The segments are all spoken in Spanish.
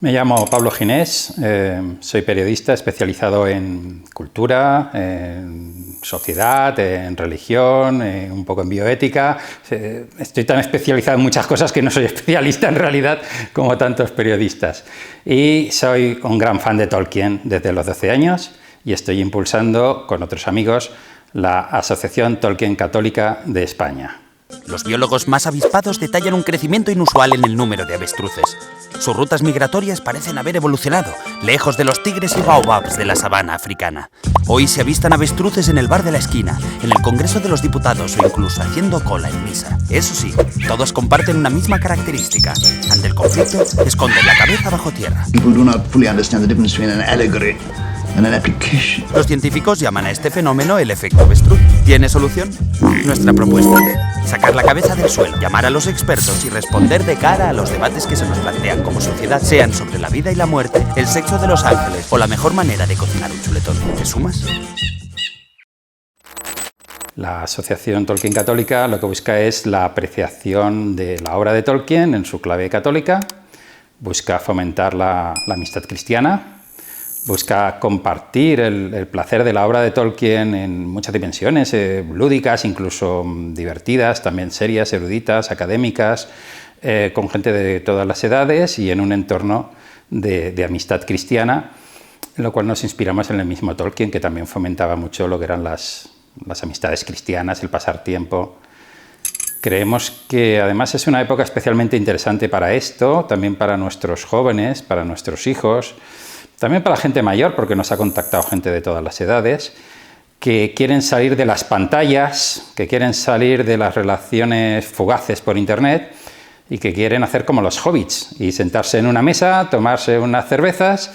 Me llamo Pablo Ginés, soy periodista especializado en cultura, en sociedad, en religión, un poco en bioética. Estoy tan especializado en muchas cosas que no soy especialista en realidad como tantos periodistas. Y soy un gran fan de Tolkien desde los 12 años y estoy impulsando con otros amigos la Asociación Tolkien Católica de España. Los biólogos más avispados detallan un crecimiento inusual en el número de avestruces. Sus rutas migratorias parecen haber evolucionado, lejos de los tigres y baobabs de la sabana africana. Hoy se avistan avestruces en el bar de la esquina, en el Congreso de los Diputados o incluso haciendo cola en misa. Eso sí, todos comparten una misma característica. Ante el conflicto, esconden la cabeza bajo tierra. Los científicos llaman a este fenómeno el efecto avestruz. ¿Tiene solución? Nuestra propuesta: sacar la cabeza del suelo, llamar a los expertos y responder de cara a los debates que se nos plantean como sociedad, sean sobre la vida y la muerte, el sexo de los ángeles o la mejor manera de cocinar un chuletón. ¿Te sumas? La Asociación Tolkien Católica lo que busca es la apreciación de la obra de Tolkien en su clave católica, busca fomentar la amistad cristiana, busca compartir el placer de la obra de Tolkien en muchas dimensiones, lúdicas, incluso divertidas, también serias, eruditas, académicas, con gente de todas las edades y en un entorno de amistad cristiana, en lo cual nos inspiramos en el mismo Tolkien, que también fomentaba mucho lo que eran las amistades cristianas, el pasar tiempo. Creemos que además es una época especialmente interesante para esto, también para nuestros jóvenes, para nuestros hijos, también para la gente mayor, porque nos ha contactado gente de todas las edades, que quieren salir de las pantallas, que quieren salir de las relaciones fugaces por internet y que quieren hacer como los hobbits y sentarse en una mesa, tomarse unas cervezas,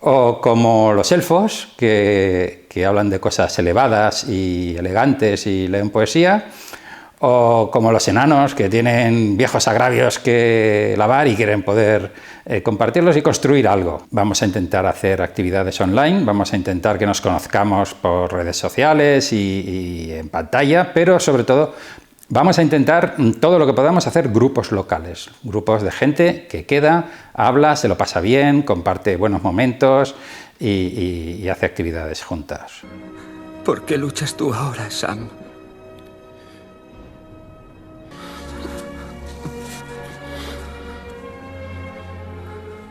o como los elfos, que hablan de cosas elevadas y elegantes y leen poesía, o como los enanos, que tienen viejos agravios que lavar y quieren poder compartirlos y construir algo. Vamos a intentar hacer actividades online, vamos a intentar que nos conozcamos por redes sociales y en pantalla, pero sobre todo vamos a intentar todo lo que podamos hacer grupos locales, grupos de gente que queda, habla, se lo pasa bien, comparte buenos momentos y hace actividades juntas. ¿Por qué luchas tú ahora, Sam?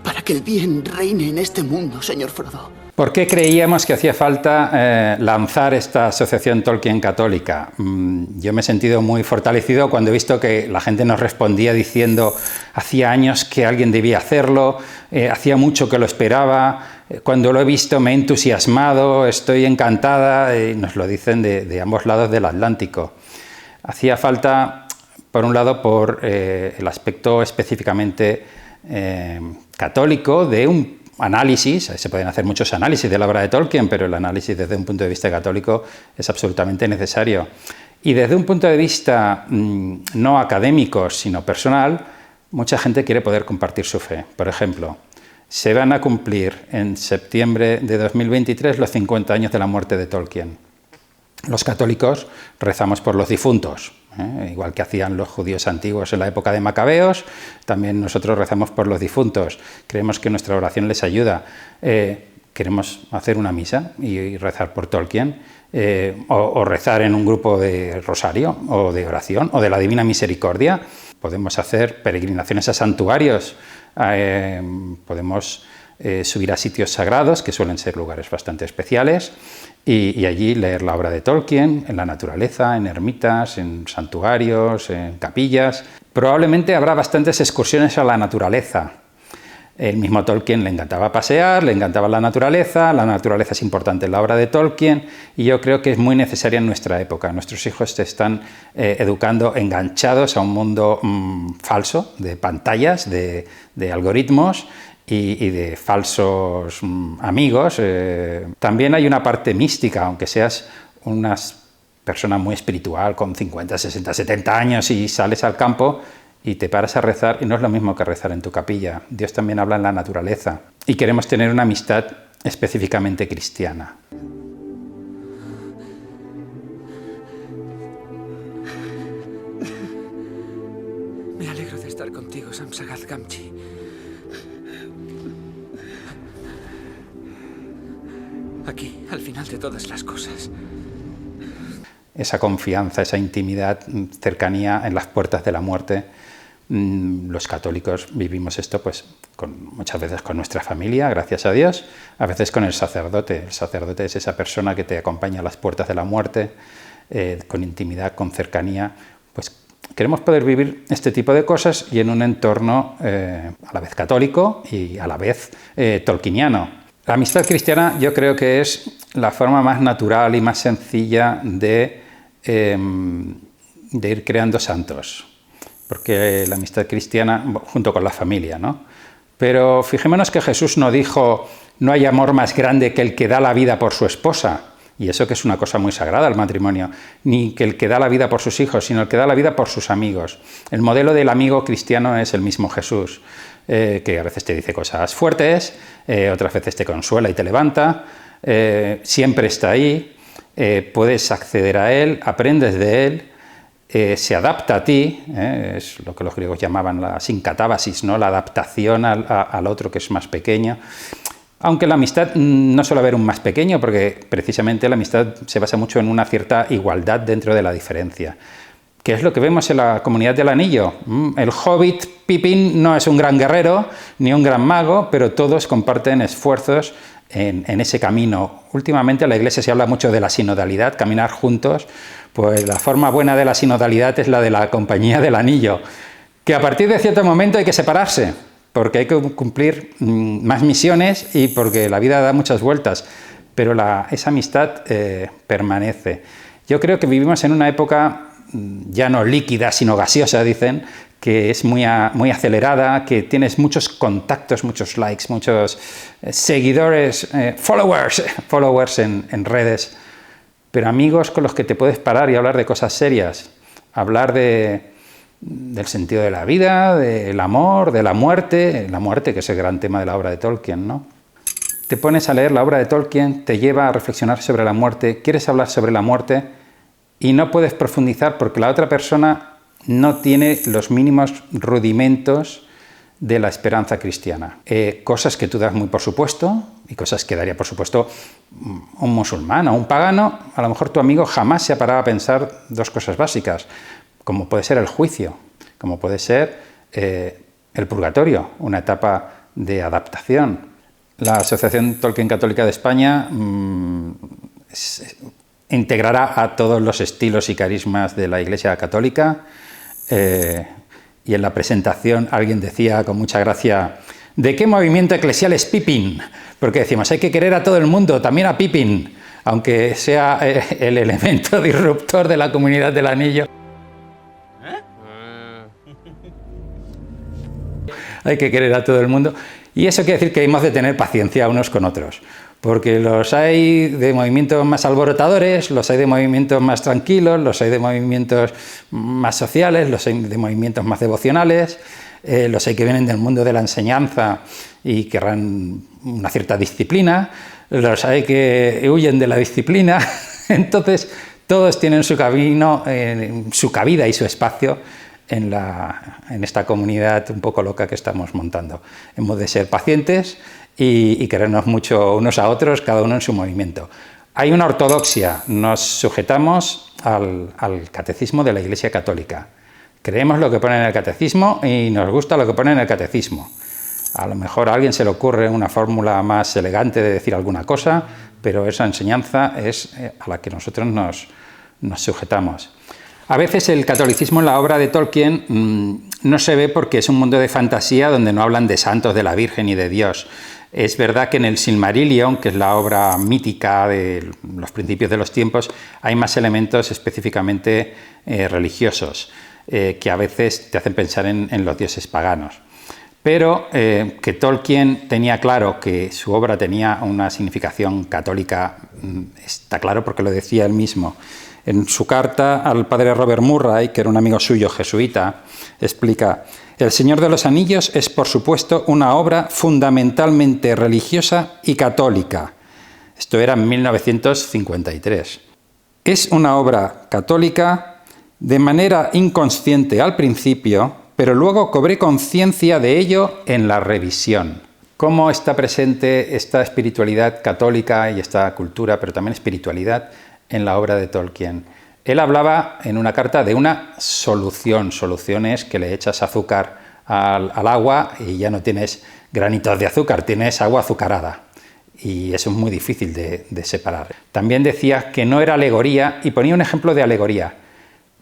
Para que el bien reine en este mundo, señor Frodo. ¿Por qué creíamos que hacía falta lanzar esta asociación Tolkien Católica? Yo me he sentido muy fortalecido cuando he visto que la gente nos respondía diciendo hacía años que alguien debía hacerlo, hacía mucho que lo esperaba, cuando lo he visto me he entusiasmado, estoy encantada, y nos lo dicen de ambos lados del Atlántico. Hacía falta, por un lado, por el aspecto específicamente católico de un análisis. Se pueden hacer muchos análisis de la obra de Tolkien, pero el análisis desde un punto de vista católico es absolutamente necesario. Y desde un punto de vista no académico, sino personal, mucha gente quiere poder compartir su fe. Por ejemplo, se van a cumplir en septiembre de 2023 los 50 años de la muerte de Tolkien. Los católicos rezamos por los difuntos, igual que hacían los judíos antiguos en la época de Macabeos, también nosotros rezamos por los difuntos. Creemos que nuestra oración les ayuda. Queremos hacer una misa y rezar por Tolkien, o rezar en un grupo de rosario o de oración o de la Divina Misericordia. Podemos hacer peregrinaciones a santuarios, podemos subir a sitios sagrados, que suelen ser lugares bastante especiales, y allí leer la obra de Tolkien en la naturaleza, en ermitas, en santuarios, en capillas. Probablemente habrá bastantes excursiones a la naturaleza. El mismo Tolkien le encantaba pasear, le encantaba la naturaleza es importante en la obra de Tolkien y yo creo que es muy necesaria en nuestra época. Nuestros hijos se están educando enganchados a un mundo falso, de pantallas, de algoritmos, y de falsos amigos. También hay una parte mística, aunque seas una persona muy espiritual con 50, 60, 70 años y sales al campo y te paras a rezar y no es lo mismo que rezar en tu capilla. Dios también habla en la naturaleza y queremos tener una amistad específicamente cristiana. Me alegro de estar contigo, Sam Sagat Gamgee. Aquí, al final de todas las cosas. Esa confianza, esa intimidad, cercanía en las puertas de la muerte. Los católicos vivimos esto pues muchas veces con nuestra familia, gracias a Dios, a veces con el sacerdote. El sacerdote es esa persona que te acompaña a las puertas de la muerte, con intimidad, con cercanía. Pues queremos poder vivir este tipo de cosas y en un entorno a la vez católico y a la vez tolkieniano. La amistad cristiana yo creo que es la forma más natural y más sencilla de ir creando santos, porque la amistad cristiana, junto con la familia, ¿no? Pero fijémonos que Jesús no dijo, no hay amor más grande que el que da la vida por su esposa, y eso que es una cosa muy sagrada el matrimonio, ni que el que da la vida por sus hijos, sino el que da la vida por sus amigos. El modelo del amigo cristiano es el mismo Jesús, que a veces te dice cosas fuertes, otras veces te consuela y te levanta, siempre está ahí, puedes acceder a él, aprendes de él, se adapta a ti, es lo que los griegos llamaban la sincatábasis, ¿no? La adaptación al otro que es más pequeño. Aunque la amistad no suele haber un más pequeño, porque precisamente la amistad se basa mucho en una cierta igualdad dentro de la diferencia. ¿Qué es lo que vemos en la Comunidad del Anillo? El hobbit Pippin no es un gran guerrero ni un gran mago, pero todos comparten esfuerzos en ese camino. Últimamente en la Iglesia se habla mucho de la sinodalidad, caminar juntos. Pues la forma buena de la sinodalidad es la de la Compañía del Anillo, que a partir de cierto momento hay que separarse, porque hay que cumplir más misiones y porque la vida da muchas vueltas, pero esa amistad permanece. Yo creo que vivimos en una época ya no líquida, sino gaseosa, dicen, que es muy acelerada, que tienes muchos contactos, muchos likes, muchos seguidores, followers en redes, pero amigos con los que te puedes parar y hablar de cosas serias, hablar del sentido de la vida, del amor, de la muerte, que es el gran tema de la obra de Tolkien, ¿no? Te pones a leer la obra de Tolkien, te lleva a reflexionar sobre la muerte, quieres hablar sobre la muerte y no puedes profundizar porque la otra persona no tiene los mínimos rudimentos de la esperanza cristiana. Cosas que tú das muy por supuesto y cosas que daría por supuesto un musulmán o un pagano. A lo mejor tu amigo jamás se ha parado a pensar dos cosas básicas, como puede ser el juicio, como puede ser el purgatorio, una etapa de adaptación. La Asociación Tolkien Católica de España integrará a todos los estilos y carismas de la Iglesia Católica. Y en la presentación alguien decía con mucha gracia, ¿de qué movimiento eclesial es Pippin? Porque decimos, hay que querer a todo el mundo, también a Pippin, aunque sea el elemento disruptor de la Comunidad del Anillo. Hay que querer a todo el mundo. Y eso quiere decir que hemos de tener paciencia unos con otros. Porque los hay de movimientos más alborotadores, los hay de movimientos más tranquilos, los hay de movimientos más sociales, los hay de movimientos más devocionales, los hay que vienen del mundo de la enseñanza y querrán una cierta disciplina, los hay que huyen de la disciplina. Entonces, todos tienen su camino, su cabida y su espacio en esta comunidad un poco loca que estamos montando. Hemos de ser pacientes y querernos mucho unos a otros, cada uno en su movimiento. Hay una ortodoxia, nos sujetamos al catecismo de la Iglesia Católica. Creemos lo que pone en el catecismo y nos gusta lo que pone en el catecismo. A lo mejor a alguien se le ocurre una fórmula más elegante de decir alguna cosa, pero esa enseñanza es a la que nosotros nos sujetamos. A veces el catolicismo en la obra de Tolkien no se ve porque es un mundo de fantasía donde no hablan de santos, de la Virgen y de Dios. Es verdad que en el Silmarillion, que es la obra mítica de los principios de los tiempos, hay más elementos específicamente religiosos, que a veces te hacen pensar en los dioses paganos. Pero que Tolkien tenía claro que su obra tenía una significación católica, está claro porque lo decía él mismo. En su carta al padre Robert Murray, que era un amigo suyo jesuita, explica: El Señor de los Anillos es, por supuesto, una obra fundamentalmente religiosa y católica. Esto era en 1953. Es una obra católica de manera inconsciente al principio, pero luego cobré conciencia de ello en la revisión. cómo está presente esta espiritualidad católica y esta cultura, pero también espiritualidad, en la obra de Tolkien. Él hablaba en una carta de una solución. Solución es que le echas azúcar al agua y ya no tienes granitos de azúcar, tienes agua azucarada. Y eso es muy difícil de separar. También decía que no era alegoría, y ponía un ejemplo de alegoría.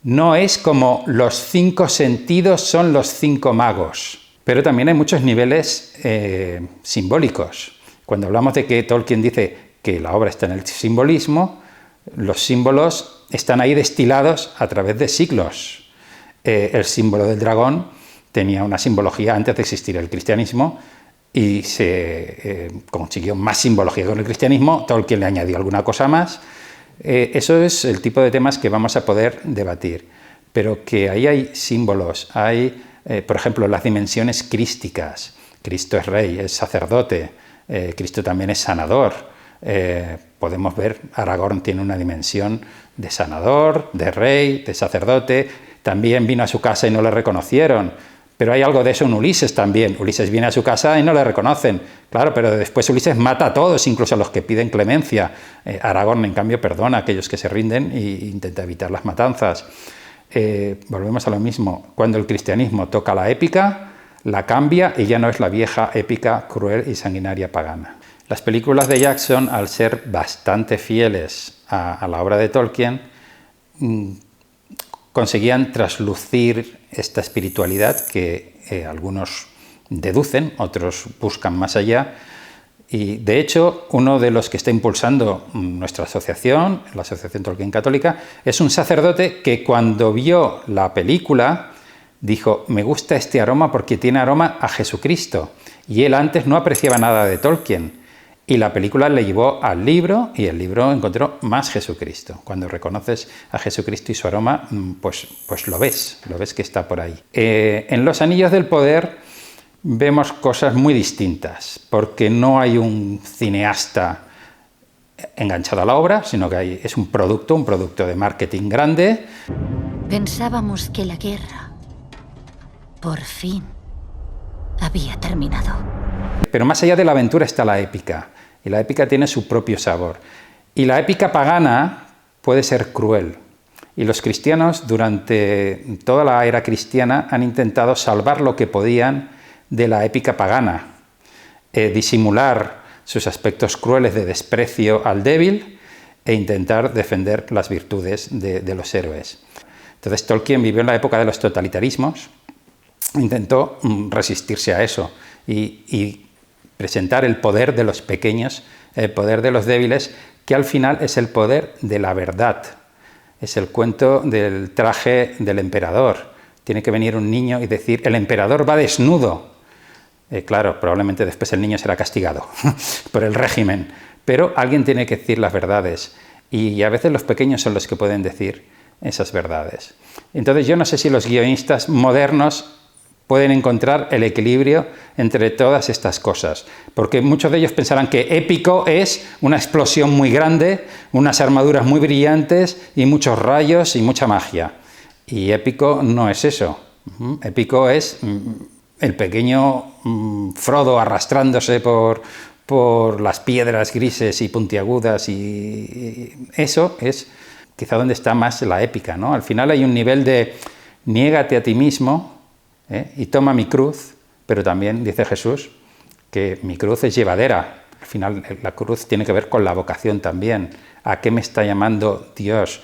No es como los 5 sentidos son los 5 magos, pero también hay muchos niveles simbólicos. Cuando hablamos de que Tolkien dice que la obra está en el simbolismo, los símbolos están ahí destilados a través de siglos. El símbolo del dragón tenía una simbología antes de existir el cristianismo y se consiguió más simbología con el cristianismo. Tolkien le añadió alguna cosa más. Eso es el tipo de temas que vamos a poder debatir, pero que ahí hay símbolos, hay, por ejemplo, las dimensiones crísticas. Cristo es rey, es sacerdote, Cristo también es sanador. Podemos ver, Aragorn tiene una dimensión de sanador, de rey, de sacerdote. También vino a su casa y no le reconocieron. Pero hay algo de eso en Ulises también. Ulises viene a su casa y no le reconocen. Claro, pero después Ulises mata a todos, incluso a los que piden clemencia. Aragorn, en cambio, perdona a aquellos que se rinden e intenta evitar las matanzas. Volvemos a lo mismo. Cuando el cristianismo toca la épica, la cambia y ya no es la vieja épica cruel y sanguinaria pagana. Las películas de Jackson, al ser bastante fieles a la obra de Tolkien, conseguían traslucir esta espiritualidad que algunos deducen, otros buscan más allá. Y de hecho, uno de los que está impulsando nuestra asociación, la Asociación Tolkien Católica, es un sacerdote que cuando vio la película dijo: me gusta este aroma porque tiene aroma a Jesucristo. Y él antes no apreciaba nada de Tolkien. Y la película le llevó al libro y el libro encontró más Jesucristo. Cuando reconoces a Jesucristo y su aroma, pues lo ves que está por ahí. En Los Anillos del Poder vemos cosas muy distintas, porque no hay un cineasta enganchado a la obra, sino que es un producto de marketing grande. Pensábamos que la guerra, por fin, había terminado. Pero más allá de la aventura está la épica, y la épica tiene su propio sabor. Y la épica pagana puede ser cruel, y los cristianos durante toda la era cristiana han intentado salvar lo que podían de la épica pagana, disimular sus aspectos crueles de desprecio al débil e intentar defender las virtudes de los héroes. Entonces Tolkien vivió en la época de los totalitarismos, intentó resistirse a eso y presentar el poder de los pequeños, el poder de los débiles, que al final es el poder de la verdad. Es el cuento del traje del emperador. Tiene que venir un niño y decir: el emperador va desnudo. Claro, probablemente después el niño será castigado por el régimen, pero alguien tiene que decir las verdades, y a veces los pequeños son los que pueden decir esas verdades. Entonces yo no sé si los guionistas modernos pueden encontrar el equilibrio entre todas estas cosas, porque muchos de ellos pensarán que épico es una explosión muy grande, unas armaduras muy brillantes y muchos rayos y mucha magia. Y épico no es eso. Épico es el pequeño Frodo arrastrándose por las piedras grises y puntiagudas, y eso es quizá donde está más la épica, ¿no? Al final hay un nivel de niégate a ti mismo, y toma mi cruz, pero también dice Jesús que mi cruz es llevadera. Al final la cruz tiene que ver con la vocación también. ¿A qué me está llamando Dios?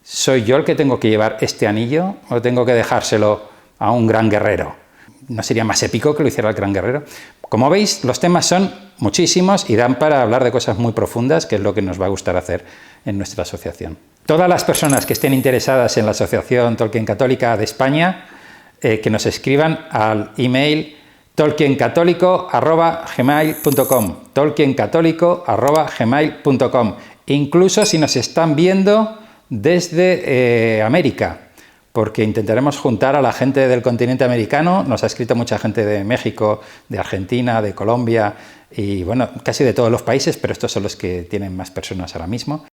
¿Soy yo el que tengo que llevar este anillo o tengo que dejárselo a un gran guerrero? ¿No sería más épico que lo hiciera el gran guerrero? Como veis, los temas son muchísimos y dan para hablar de cosas muy profundas, que es lo que nos va a gustar hacer en nuestra asociación. Todas las personas que estén interesadas en la Asociación Tolkien Católica de España, que nos escriban al email tolkiencatólico@gmail.com, tolkiencatólico@gmail.com, incluso si nos están viendo desde América, porque intentaremos juntar a la gente del continente americano. Nos ha escrito mucha gente de México, de Argentina, de Colombia y bueno, casi de todos los países, pero estos son los que tienen más personas ahora mismo.